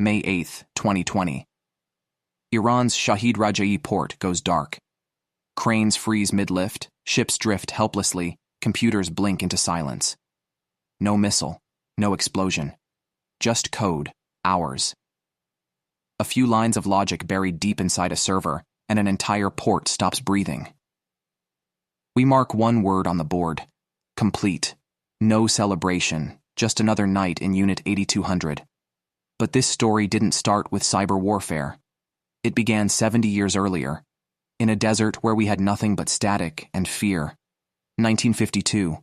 May 8, 2020. Iran's Shahid Raja'i port goes dark. Cranes freeze mid-lift, ships drift helplessly, computers blink into silence. No missile, no explosion. Just code, hours. A few lines of logic buried deep inside a server, and an entire port stops breathing. We mark one word on the board. Complete. No celebration, just another night in Unit 8200. But this story didn't start with cyber warfare. It began 70 years earlier, in a desert where we had nothing but static and fear. 1952.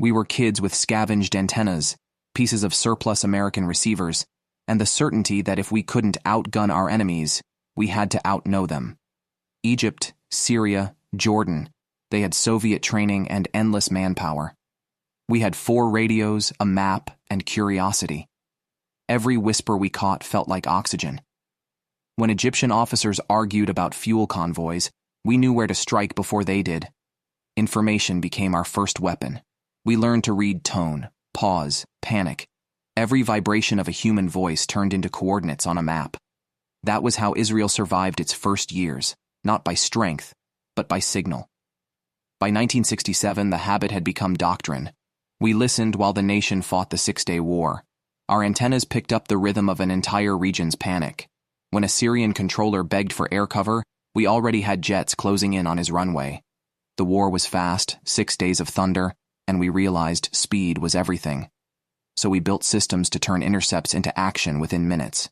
We were kids with scavenged antennas, pieces of surplus American receivers, and the certainty that if we couldn't outgun our enemies, we had to outknow them. Egypt, Syria, Jordan, they had Soviet training and endless manpower. We had 4 radios, a map, and curiosity. Every whisper we caught felt like oxygen. When Egyptian officers argued about fuel convoys, we knew where to strike before they did. Information became our first weapon. We learned to read tone, pause, panic. Every vibration of a human voice turned into coordinates on a map. That was how Israel survived its first years, not by strength, but by signal. By 1967, the habit had become doctrine. We listened while the nation fought the Six-Day War. Our antennas picked up the rhythm of an entire region's panic. When a Syrian controller begged for air cover, we already had jets closing in on his runway. The war was fast, 6 days of thunder, and we realized speed was everything. So we built systems to turn intercepts into action within minutes.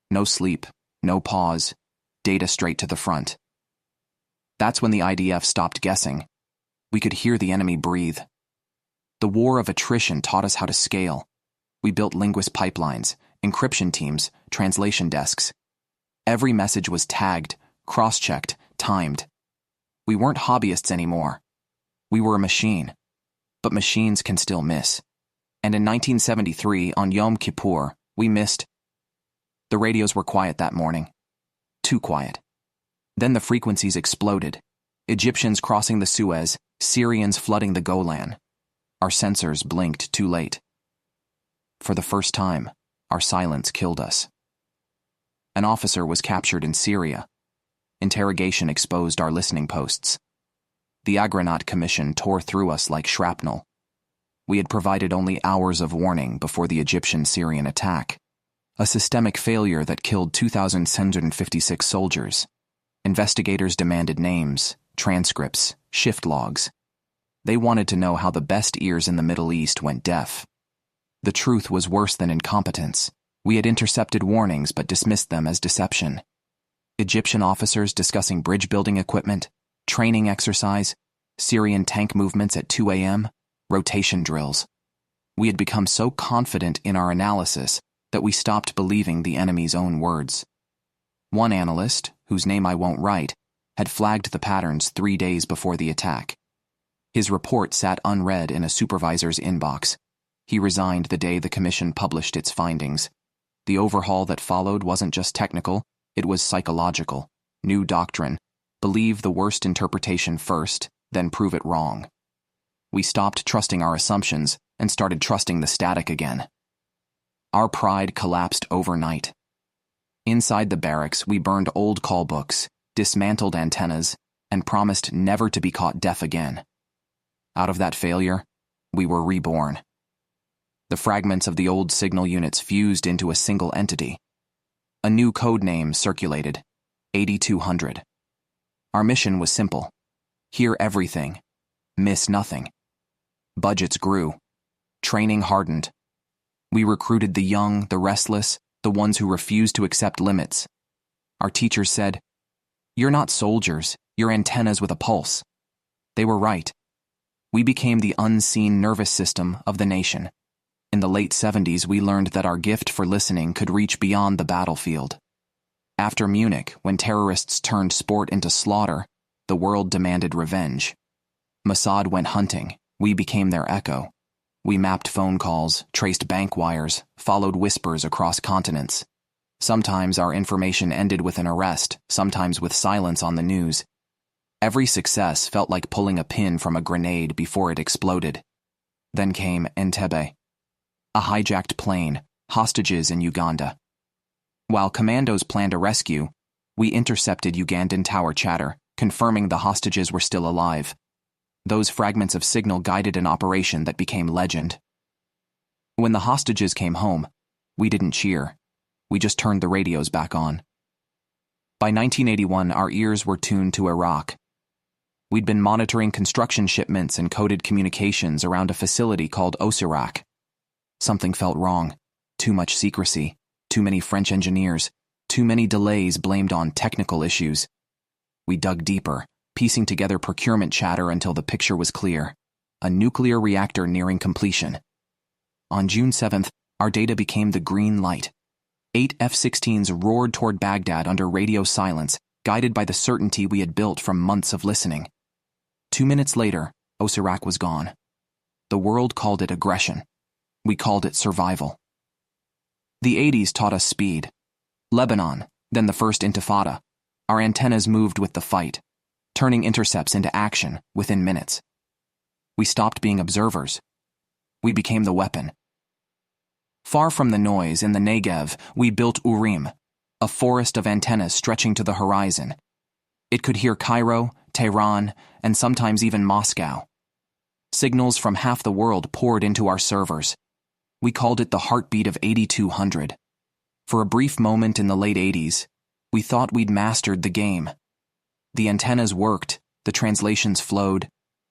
No sleep, no pause, data straight to the front. That's when the IDF stopped guessing. We could hear the enemy breathe. The war of attrition taught us how to scale. We built linguist pipelines, encryption teams, translation desks. Every message was tagged, cross-checked, timed. We weren't hobbyists anymore. We were a machine. But machines can still miss. And in 1973, on Yom Kippur, we missed. The radios were quiet that morning. Too quiet. Then the frequencies exploded. Egyptians crossing the Suez, Syrians flooding the Golan. Our sensors blinked too late. For the first time, our silence killed us. An officer was captured in Syria. Interrogation exposed our listening posts. The Agranat Commission tore through us like shrapnel. We had provided only hours of warning before the Egyptian-Syrian attack. A systemic failure that killed 2,656 soldiers. Investigators demanded names, transcripts, shift logs. They wanted to know how the best ears in the Middle East went deaf. The truth was worse than incompetence. We had intercepted warnings but dismissed them as deception. Egyptian officers discussing bridge-building equipment, training exercise, Syrian tank movements at 2 a.m., rotation drills. We had become so confident in our analysis that we stopped believing the enemy's own words. One analyst, whose name I won't write, had flagged the patterns 3 days before the attack. His report sat unread in a supervisor's inbox. He resigned the day the commission published its findings. The overhaul that followed wasn't just technical, it was psychological. New doctrine. Believe the worst interpretation first, then prove it wrong. We stopped trusting our assumptions and started trusting the static again. Our pride collapsed overnight. Inside the barracks, we burned old call books, dismantled antennas, and promised never to be caught deaf again. Out of that failure, we were reborn. The fragments of the old signal units fused into a single entity. A new code name circulated, 8200. Our mission was simple. Hear everything, miss nothing. Budgets grew. Training hardened. We recruited the young, the restless, the ones who refused to accept limits. Our teachers said, "You're not soldiers, you're antennas with a pulse." They were right. We became the unseen nervous system of the nation. In the late 70s, we learned that our gift for listening could reach beyond the battlefield. After Munich, when terrorists turned sport into slaughter, the world demanded revenge. Mossad went hunting. We became their echo. We mapped phone calls, traced bank wires, followed whispers across continents. Sometimes our information ended with an arrest, sometimes with silence on the news. Every success felt like pulling a pin from a grenade before it exploded. Then came Entebbe. A hijacked plane, hostages in Uganda. While commandos planned a rescue, we intercepted Ugandan tower chatter, confirming the hostages were still alive. Those fragments of signal guided an operation that became legend. When the hostages came home, we didn't cheer. We just turned the radios back on. By 1981, our ears were tuned to Iraq. We'd been monitoring construction shipments and coded communications around a facility called Osirak. Something felt wrong. Too much secrecy, too many French engineers, too many delays blamed on technical issues. We dug deeper, piecing together procurement chatter until the picture was clear. A nuclear reactor nearing completion. On June 7th, our data became the green light. 8 F-16s roared toward Baghdad under radio silence, guided by the certainty we had built from months of listening. 2 minutes later, Osirak was gone. The world called it aggression. We called it survival. The 80s taught us speed. Lebanon, then the first Intifada. Our antennas moved with the fight, turning intercepts into action within minutes. We stopped being observers. We became the weapon. Far from the noise in the Negev, we built Urim, a forest of antennas stretching to the horizon. It could hear Cairo, Tehran, and sometimes even Moscow. Signals from half the world poured into our servers. We called it the heartbeat of 8200. For a brief moment in the late 80s, we thought we'd mastered the game. The antennas worked, the translations flowed,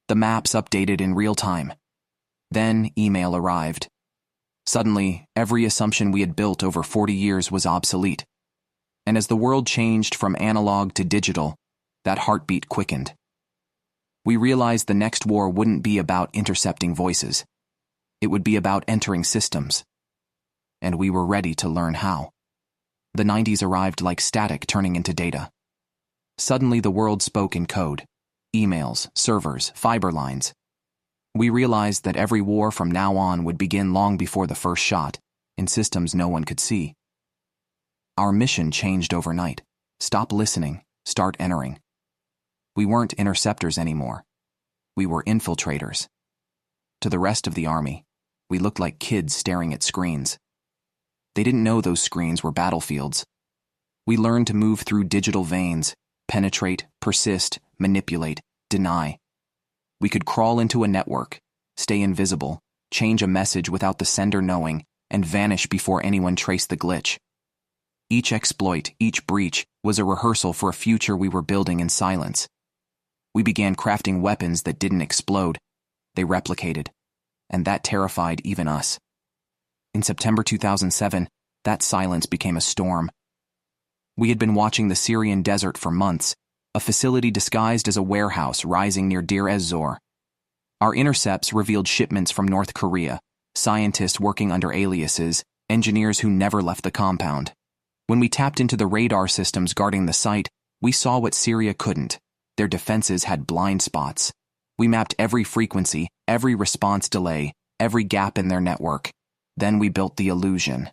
the maps updated in real time. Then email arrived. Suddenly, every assumption we had built over 40 years was obsolete. And as the world changed from analog to digital, that heartbeat quickened. We realized the next war wouldn't be about intercepting voices. It would be about entering systems. And we were ready to learn how. The 90s arrived like static turning into data. Suddenly the world spoke in code. Emails, servers, fiber lines. We realized that every war from now on would begin long before the first shot, in systems no one could see. Our mission changed overnight. Stop listening, start entering. We weren't interceptors anymore. We were infiltrators. To the rest of the army, we looked like kids staring at screens. They didn't know those screens were battlefields. We learned to move through digital veins, penetrate, persist, manipulate, deny. We could crawl into a network, stay invisible, change a message without the sender knowing, and vanish before anyone traced the glitch. Each exploit, each breach, was a rehearsal for a future we were building in silence. We began crafting weapons that didn't explode. They replicated. And that terrified even us. In September 2007, that silence became a storm. We had been watching the Syrian desert for months, a facility disguised as a warehouse rising near Deir ez-Zor. Our intercepts revealed shipments from North Korea, scientists working under aliases, engineers who never left the compound. When we tapped into the radar systems guarding the site, we saw what Syria couldn't. Their defenses had blind spots. We mapped every frequency, every response delay, every gap in their network. Then we built the illusion.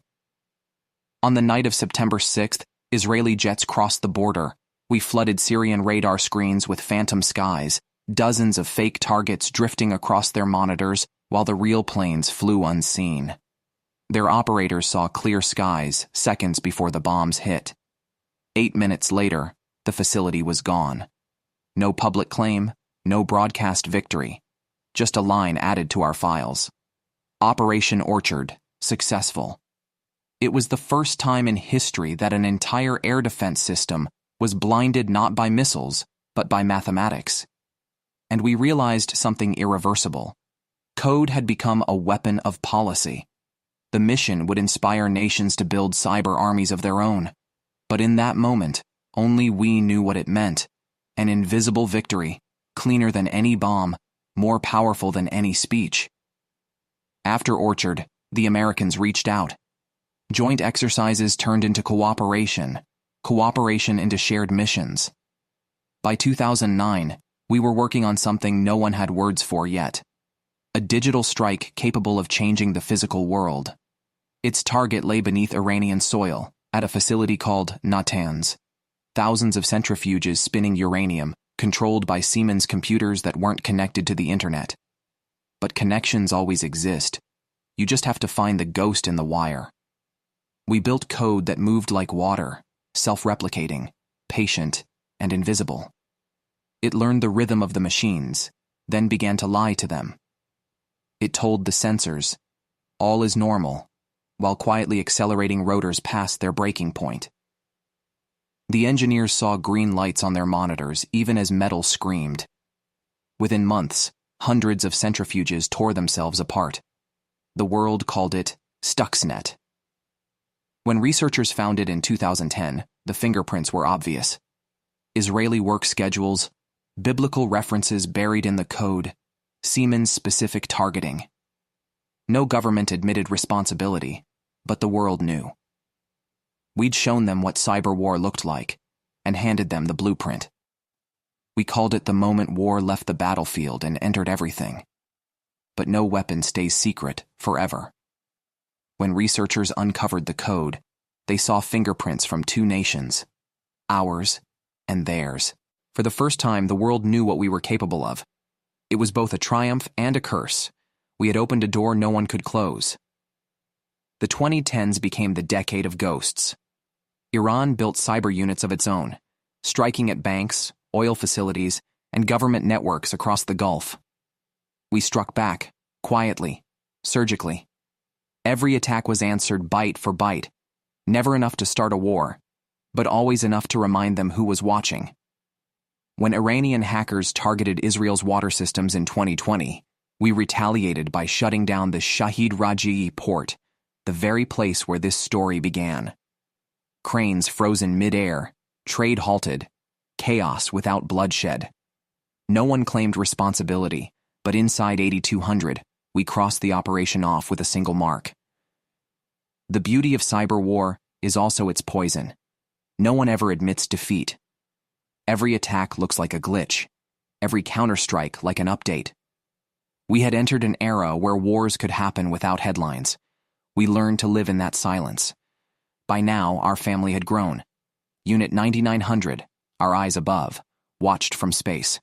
On the night of September 6th, Israeli jets crossed the border. We flooded Syrian radar screens with phantom skies, dozens of fake targets drifting across their monitors while the real planes flew unseen. Their operators saw clear skies seconds before the bombs hit. 8 minutes later, the facility was gone. No public claim, no broadcast victory, just a line added to our files. Operation Orchard, successful. It was the first time in history that an entire air defense system was blinded not by missiles, but by mathematics. And we realized something irreversible. Code had become a weapon of policy. The mission would inspire nations to build cyber armies of their own. But in that moment, only we knew what it meant. An invisible victory, cleaner than any bomb, more powerful than any speech. After Orchard, the Americans reached out. Joint exercises turned into cooperation, cooperation into shared missions. By 2009, we were working on something no one had words for yet. A digital strike capable of changing the physical world. Its target lay beneath Iranian soil, at a facility called Natanz. Thousands of centrifuges spinning uranium, controlled by Siemens computers that weren't connected to the internet. But connections always exist. You just have to find the ghost in the wire. We built code that moved like water, self-replicating, patient, and invisible. It learned the rhythm of the machines, then began to lie to them. It told the sensors, all is normal, while quietly accelerating rotors past their breaking point. The engineers saw green lights on their monitors even as metal screamed. Within months, hundreds of centrifuges tore themselves apart. The world called it Stuxnet. When researchers found it in 2010, the fingerprints were obvious. Israeli work schedules, biblical references buried in the code, Siemens-specific targeting. No government admitted responsibility, but the world knew. We'd shown them what cyber war looked like, and handed them the blueprint. We called it the moment war left the battlefield and entered everything. But no weapon stays secret forever. When researchers uncovered the code, they saw fingerprints from two nations, ours and theirs. For the first time, the world knew what we were capable of. It was both a triumph and a curse. We had opened a door no one could close. The 2010s became the decade of ghosts. Iran built cyber units of its own, striking at banks, oil facilities, and government networks across the Gulf. We struck back, quietly, surgically. Every attack was answered bite for bite, never enough to start a war, but always enough to remind them who was watching. When Iranian hackers targeted Israel's water systems in 2020, we retaliated by shutting down the Shahid Raja'i port, the very place where this story began. Cranes frozen mid-air, trade halted, chaos without bloodshed. No one claimed responsibility, but inside 8200, we crossed the operation off with a single mark. The beauty of cyber war is also its poison. No one ever admits defeat. Every attack looks like a glitch, every counterstrike like an update. We had entered an era where wars could happen without headlines. We learned to live in that silence. By now, our family had grown. Unit 9900, our eyes above, watched from space.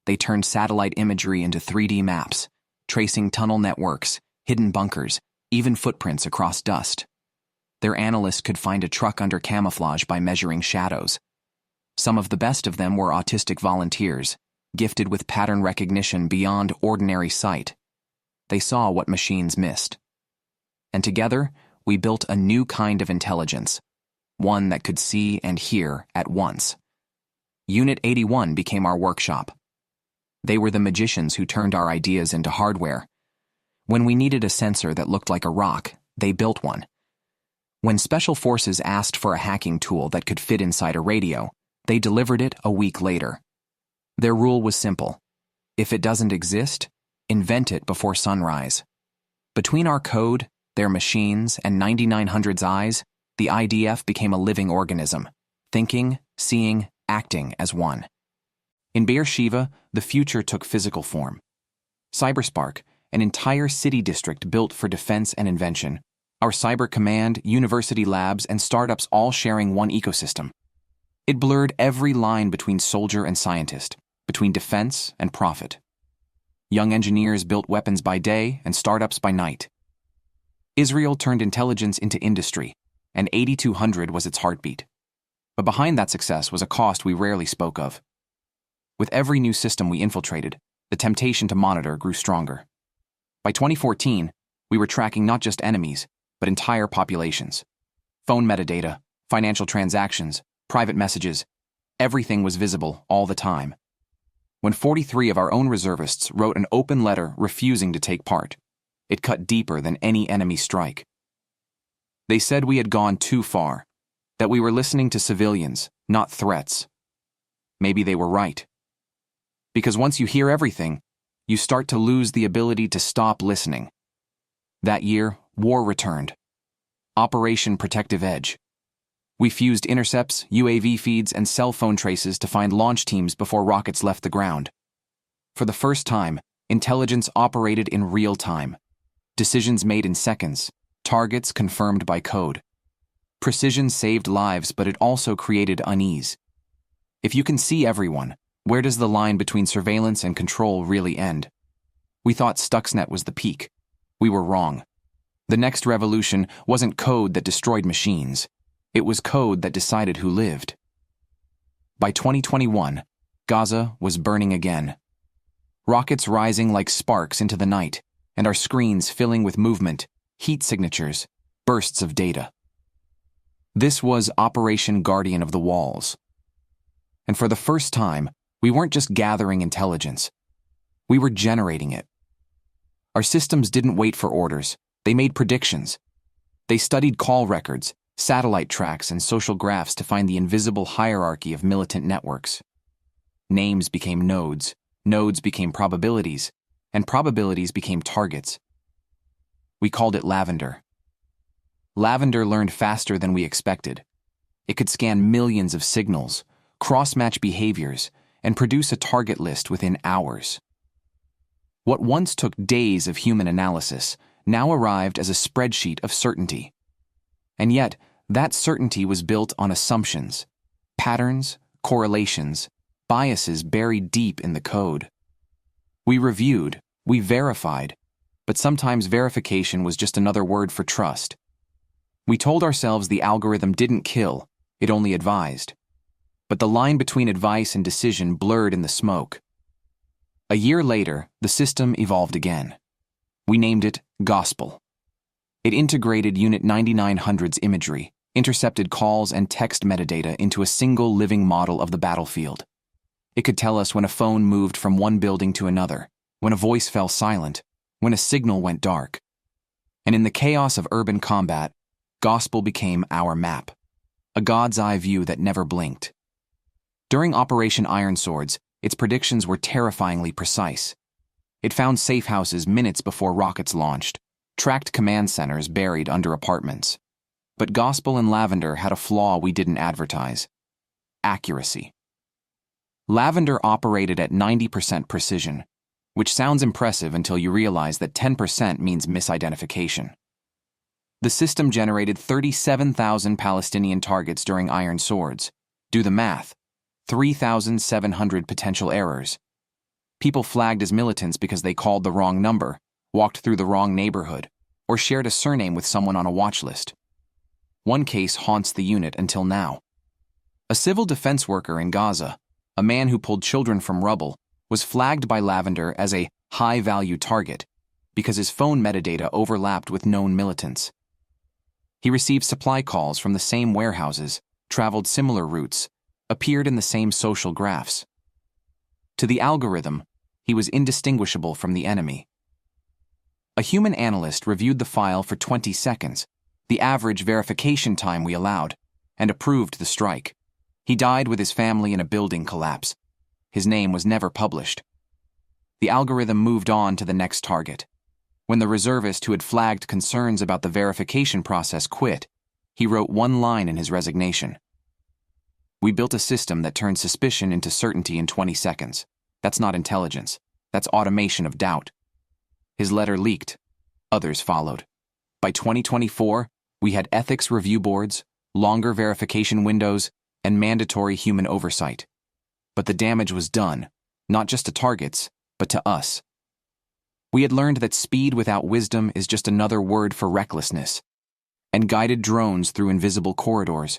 They turned satellite imagery into 3D maps, tracing tunnel networks, hidden bunkers, even footprints across dust. Their analysts could find a truck under camouflage by measuring shadows. Some of the best of them were autistic volunteers, gifted with pattern recognition beyond ordinary sight. They saw what machines missed. And together, we built a new kind of intelligence, one that could see and hear at once. Unit 81 became our workshop. They were the magicians who turned our ideas into hardware. When we needed a sensor that looked like a rock, they built one. When special forces asked for a hacking tool that could fit inside a radio, they delivered it a week later. Their rule was simple. If it doesn't exist, invent it before sunrise. Between our code, their machines, and 9900's eyes, the IDF became a living organism, thinking, seeing, acting as one. In Beersheba, the future took physical form. Cyberspark, an entire city district built for defense and invention, our cyber command, university labs, and startups all sharing one ecosystem. It blurred every line between soldier and scientist, between defense and profit. Young engineers built weapons by day and startups by night. Israel turned intelligence into industry, and 8200 was its heartbeat. But behind that success was a cost we rarely spoke of. With every new system we infiltrated, the temptation to monitor grew stronger. By 2014, we were tracking not just enemies, but entire populations. Phone metadata, financial transactions, private messages, everything was visible all the time. When 43 of our own reservists wrote an open letter refusing to take part, it cut deeper than any enemy strike. They said we had gone too far, that we were listening to civilians, not threats. Maybe they were right. Because once you hear everything, you start to lose the ability to stop listening. That year, war returned. Operation Protective Edge. We fused intercepts, UAV feeds, and cell phone traces to find launch teams before rockets left the ground. For the first time, intelligence operated in real time. Decisions made in seconds, targets confirmed by code. Precision saved lives, but it also created unease. If you can see everyone, where does the line between surveillance and control really end? We thought Stuxnet was the peak. We were wrong. The next revolution wasn't code that destroyed machines. It was code that decided who lived. By 2021, Gaza was burning again. Rockets rising like sparks into the night, and our screens filling with movement, heat signatures, bursts of data. This was Operation Guardian of the Walls. And for the first time, we weren't just gathering intelligence. We were generating it. Our systems didn't wait for orders. They made predictions. They studied call records, satellite tracks, and social graphs to find the invisible hierarchy of militant networks. Names became nodes, nodes became probabilities, and probabilities became targets. We called it Lavender. Lavender learned faster than we expected. It could scan millions of signals, cross-match behaviors, and produce a target list within hours. What once took days of human analysis now arrived as a spreadsheet of certainty. And yet, that certainty was built on assumptions, patterns, correlations, biases buried deep in the code. We reviewed, we verified, but sometimes verification was just another word for trust. We told ourselves the algorithm didn't kill, it only advised. But the line between advice and decision blurred in the smoke. A year later, the system evolved again. We named it Gospel. It integrated Unit 9900's imagery, intercepted calls and text metadata into a single living model of the battlefield. It could tell us when a phone moved from one building to another, when a voice fell silent, when a signal went dark. And in the chaos of urban combat, Gospel became our map, a God's eye view that never blinked. During Operation Iron Swords, its predictions were terrifyingly precise. It found safe houses minutes before rockets launched, tracked command centers buried under apartments. But Gospel and Lavender had a flaw we didn't advertise: accuracy. Lavender operated at 90% precision, which sounds impressive until you realize that 10% means misidentification. The system generated 37,000 Palestinian targets during Iron Swords. Do the math: 3,700 potential errors. People flagged as militants because they called the wrong number, walked through the wrong neighborhood, or shared a surname with someone on a watch list. One case haunts the unit until now. A civil defense worker in Gaza, a man who pulled children from rubble, was flagged by Lavender as a high-value target because his phone metadata overlapped with known militants. He received supply calls from the same warehouses, traveled similar routes, appeared in the same social graphs. To the algorithm, he was indistinguishable from the enemy. A human analyst reviewed the file for 20 seconds, the average verification time we allowed, and approved the strike. He died with his family in a building collapse. His name was never published. The algorithm moved on to the next target. When the reservist who had flagged concerns about the verification process quit, he wrote one line in his resignation: "We built a system that turned suspicion into certainty in 20 seconds. That's not intelligence. That's automation of doubt." His letter leaked. Others followed. By 2024, we had ethics review boards, longer verification windows, and mandatory human oversight. But the damage was done, not just to targets, but to us. We had learned that speed without wisdom is just another word for recklessness, and guided drones through invisible corridors.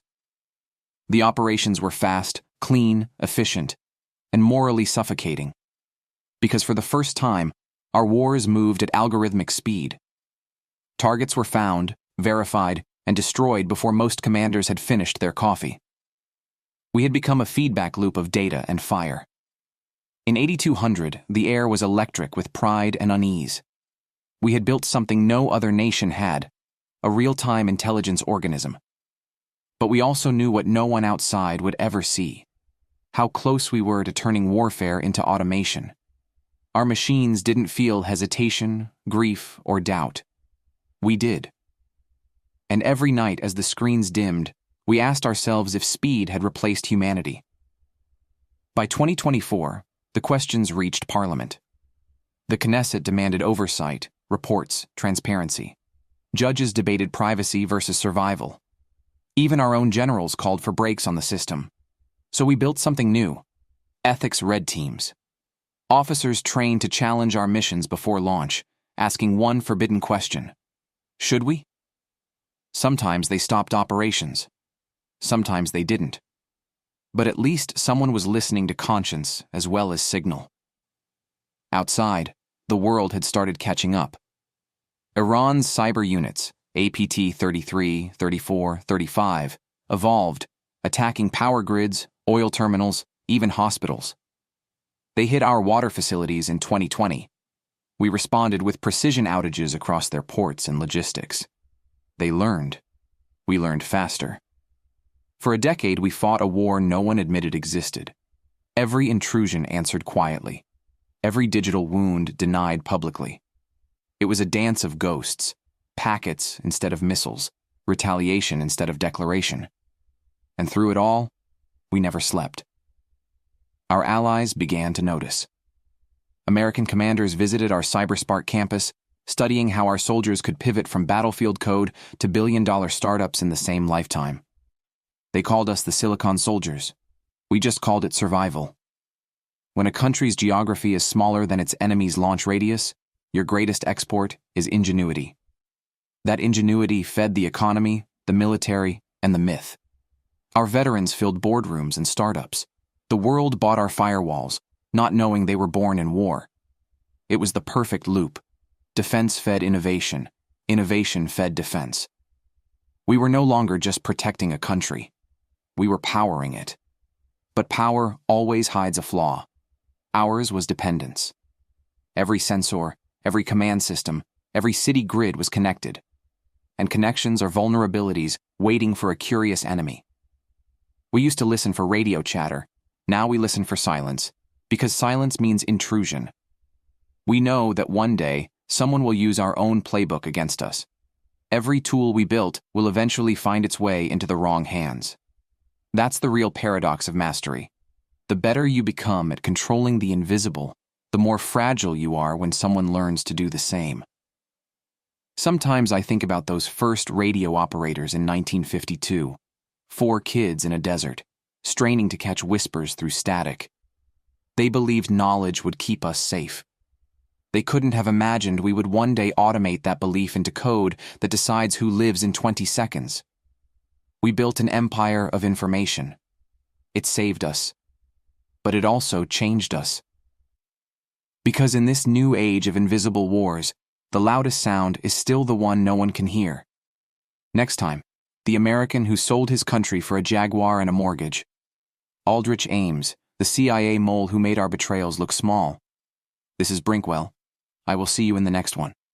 The operations were fast, clean, efficient, and morally suffocating. Because for the first time, our wars moved at algorithmic speed. Targets were found, verified, and destroyed before most commanders had finished their coffee. We had become a feedback loop of data and fire. In 8200, the air was electric with pride and unease. We had built something no other nation had, a real-time intelligence organism. But we also knew what no one outside would ever see: how close we were to turning warfare into automation. Our machines didn't feel hesitation, grief, or doubt. We did. And every night as the screens dimmed, we asked ourselves if speed had replaced humanity. By 2024, the questions reached Parliament. The Knesset demanded oversight, reports, transparency. Judges debated privacy versus survival. Even our own generals called for brakes on the system. So we built something new: ethics red teams. Officers trained to challenge our missions before launch, asking one forbidden question: Should we? Sometimes they stopped operations. Sometimes they didn't. But at least someone was listening to conscience as well as signal. Outside, the world had started catching up. Iran's cyber units, APT 33, 34, 35, evolved, attacking power grids, oil terminals, even hospitals. They hit our water facilities in 2020. We responded with precision outages across their ports and logistics. They learned. We learned faster. For a decade, we fought a war no one admitted existed. Every intrusion answered quietly. Every digital wound denied publicly. It was a dance of ghosts, packets instead of missiles, retaliation instead of declaration. And through it all, we never slept. Our allies began to notice. American commanders visited our CyberSpark campus, studying how our soldiers could pivot from battlefield code to billion-dollar startups in the same lifetime. They called us the Silicon Soldiers. We just called it survival. When a country's geography is smaller than its enemy's launch radius, your greatest export is ingenuity. That ingenuity fed the economy, the military, and the myth. Our veterans filled boardrooms and startups. The world bought our firewalls, not knowing they were born in war. It was the perfect loop. Defense fed innovation. Innovation fed defense. We were no longer just protecting a country. We were powering it. But power always hides a flaw. Ours was dependence. Every sensor, every command system, every city grid was connected. And connections are vulnerabilities waiting for a curious enemy. We used to listen for radio chatter. Now we listen for silence, because silence means intrusion. We know that one day, someone will use our own playbook against us. Every tool we built will eventually find its way into the wrong hands. That's the real paradox of mastery. The better you become at controlling the invisible, the more fragile you are when someone learns to do the same. Sometimes I think about those first radio operators in 1952, 4 kids in a desert, straining to catch whispers through static. They believed knowledge would keep us safe. They couldn't have imagined we would one day automate that belief into code that decides who lives in 20 seconds. We built an empire of information. It saved us. But it also changed us. Because in this new age of invisible wars, the loudest sound is still the one no one can hear. Next time, the American who sold his country for a Jaguar and a mortgage. Aldrich Ames, the CIA mole who made our betrayals look small. This is Brinkwell. I will see you in the next one.